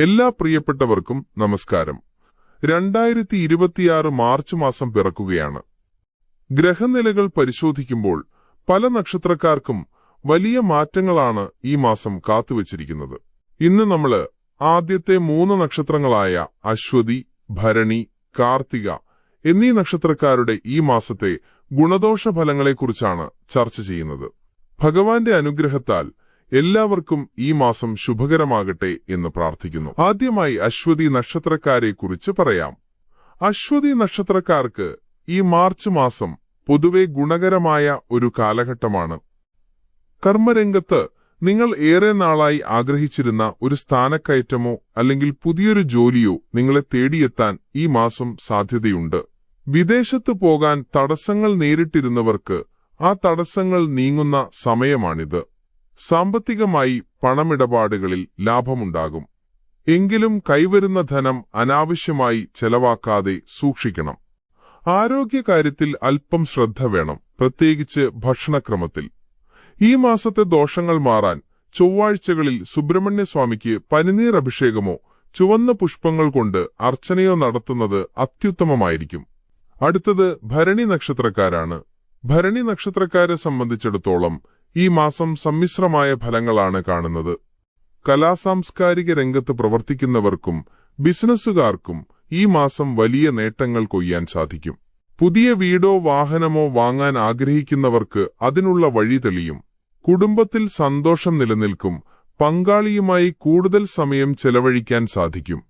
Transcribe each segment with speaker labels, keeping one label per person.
Speaker 1: എല്ലാ പ്രിയപ്പെട്ടവർക്കും നമസ്കാരം. 2026 മാർച്ച് മാസം പിറക്കുകയാണ്. ഗ്രഹനിലകൾ പരിശോധിക്കുമ്പോൾ പല നക്ഷത്രക്കാർക്കും വലിയ മാറ്റങ്ങളാണ് ഈ മാസം കാത്തുവച്ചിരിക്കുന്നത്. ഇന്ന് നമ്മൾ ആദ്യത്തെ 3 നക്ഷത്രങ്ങളായ അശ്വതി, ഭരണി, കാർത്തിക എന്നീ നക്ഷത്രക്കാരുടെ ഈ മാസത്തെ ഗുണദോഷ ഫലങ്ങളെക്കുറിച്ചാണ് ചർച്ച ചെയ്യുന്നത്. ഭഗവാന്റെ അനുഗ്രഹത്താൽ എല്ലാവർക്കും ഈ മാസം ശുഭകരമാകട്ടെ എന്ന് പ്രാർത്ഥിക്കുന്നു. ആദ്യമായി അശ്വതി നക്ഷത്രക്കാരെക്കുറിച്ച് പറയാം. അശ്വതി നക്ഷത്രക്കാർക്ക് ഈ മാർച്ച് മാസം പൊതുവെ ഗുണകരമായ ഒരു കാലഘട്ടമാണ്. കർമ്മരംഗത്ത് നിങ്ങൾ ഏറെ നാളായി ആഗ്രഹിച്ചിരുന്ന ഒരു സ്ഥാനക്കയറ്റമോ അല്ലെങ്കിൽ പുതിയൊരു ജോലിയോ നിങ്ങളെ തേടിയെത്താൻ ഈ മാസം സാധ്യതയുണ്ട്. വിദേശത്ത് പോകാൻ തടസ്സങ്ങൾ നേരിട്ടിരുന്നവർക്ക് ആ തടസ്സങ്ങൾ നീങ്ങുന്ന സമയമാണിത്. സാമ്പത്തികമായി പണമിടപാടുകളിൽ ലാഭമുണ്ടാകും. എങ്കിലും കൈവരുന്ന ധനം അനാവശ്യമായി ചെലവാക്കാതെ സൂക്ഷിക്കണം. ആരോഗ്യകാര്യത്തിൽ അല്പം ശ്രദ്ധ വേണം, പ്രത്യേകിച്ച് ഭക്ഷണക്രമത്തിൽ. ഈ മാസത്തെ ദോഷങ്ങൾ മാറാൻ ചൊവ്വാഴ്ചകളിൽ സുബ്രഹ്മണ്യസ്വാമിക്ക് പനിനീർ അഭിഷേകമോ ചുവന്ന പുഷ്പങ്ങൾ കൊണ്ട് അർച്ചനയോ നടത്തുന്നത് അത്യുത്തമമായിരിക്കും. അടുത്തത് ഭരണി നക്ഷത്രക്കാരാണ്. ഭരണി നക്ഷത്രക്കാരെ സംബന്ധിച്ചിടത്തോളം ഈ മാസം സമ്മിശ്രമായ ഫലങ്ങളാണ് കാണുന്നത്. കലാസാംസ്കാരിക രംഗത്ത് പ്രവർത്തിക്കുന്നവർക്കും ബിസിനസ്സുകാർക്കും ഈ മാസം വലിയ നേട്ടങ്ങൾ കൊയ്യാൻ സാധിക്കും. പുതിയ വീടോ വാഹനമോ വാങ്ങാൻ ആഗ്രഹിക്കുന്നവർക്ക് അതിനുള്ള വഴി തെളിയും. കുടുംബത്തിൽ സന്തോഷം നിലനിൽക്കും. പങ്കാളിയുമായി കൂടുതൽ സമയം ചെലവഴിക്കാൻ സാധിക്കും.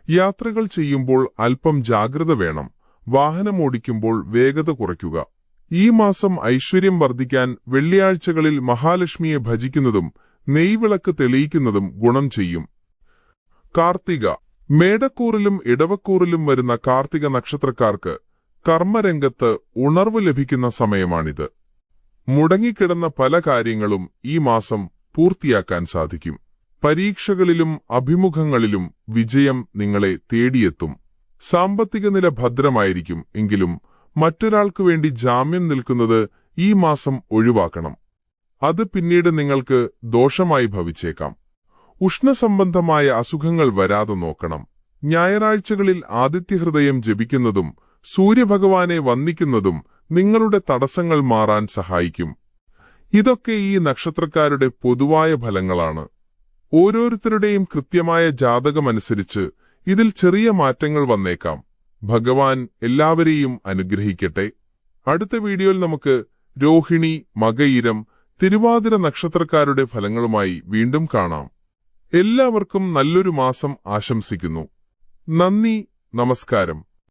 Speaker 1: യാത്രകൾ ചെയ്യുമ്പോൾ അല്പം ജാഗ്രത വേണം. വാഹനമോടിക്കുമ്പോൾ വേഗത കുറയ്ക്കുക. ഈ മാസം ഐശ്വര്യം വർദ്ധിക്കാൻ വെള്ളിയാഴ്ചകളിൽ മഹാലക്ഷ്മിയെ ഭജിക്കുന്നതും നെയ്വിളക്ക് തെളിയിക്കുന്നതും ഗുണം ചെയ്യും. കാർത്തിക. മേടക്കൂറിലും ഇടവക്കൂറിലും വരുന്ന കാർത്തിക നക്ഷത്രക്കാർക്ക് കർമ്മരംഗത്ത് ഉണർവ് ലഭിക്കുന്ന സമയമാണിത്. മുടങ്ങിക്കിടന്ന പല കാര്യങ്ങളും ഈ മാസം പൂർത്തിയാക്കാൻ സാധിക്കും. പരീക്ഷകളിലും അഭിമുഖങ്ങളിലും വിജയം നിങ്ങളെ തേടിയെത്തും. സാമ്പത്തിക നില ഭദ്രമായിരിക്കും. എങ്കിലും മറ്റൊരാൾക്കു വേണ്ടി ജാമ്യം നിൽക്കുന്നത് ഈ മാസം ഒഴിവാക്കണം. അത് പിന്നീട് നിങ്ങൾക്ക് ദോഷമായി ഭവിച്ചേക്കാം. ഉഷ്ണസംബന്ധമായ അസുഖങ്ങൾ വരാതെ നോക്കണം. ഞായറാഴ്ചകളിൽ ആദിത്യഹൃദയം ജപിക്കുന്നതും സൂര്യഭഗവാനെ വന്ദിക്കുന്നതും നിങ്ങളുടെ തടസ്സങ്ങൾ മാറാൻ സഹായിക്കും. ഇതൊക്കെ ഈ നക്ഷത്രക്കാരുടെ പൊതുവായ ഫലങ്ങളാണ്. ഓരോരുത്തരുടെയും കൃത്യമായ ജാതകമനുസരിച്ച് ഇതിൽ ചെറിയ മാറ്റങ്ങൾ വന്നേക്കാം. ഭഗവാൻ എല്ലാവരെയും അനുഗ്രഹിക്കട്ടെ. അടുത്ത വീഡിയോയിൽ നമുക്ക് രോഹിണി, മകയിരം, തിരുവാതിര നക്ഷത്രക്കാരുടെ ഫലങ്ങളുമായി വീണ്ടും കാണാം. എല്ലാവർക്കും നല്ലൊരു മാസം ആശംസിക്കുന്നു. നന്ദി, നമസ്കാരം.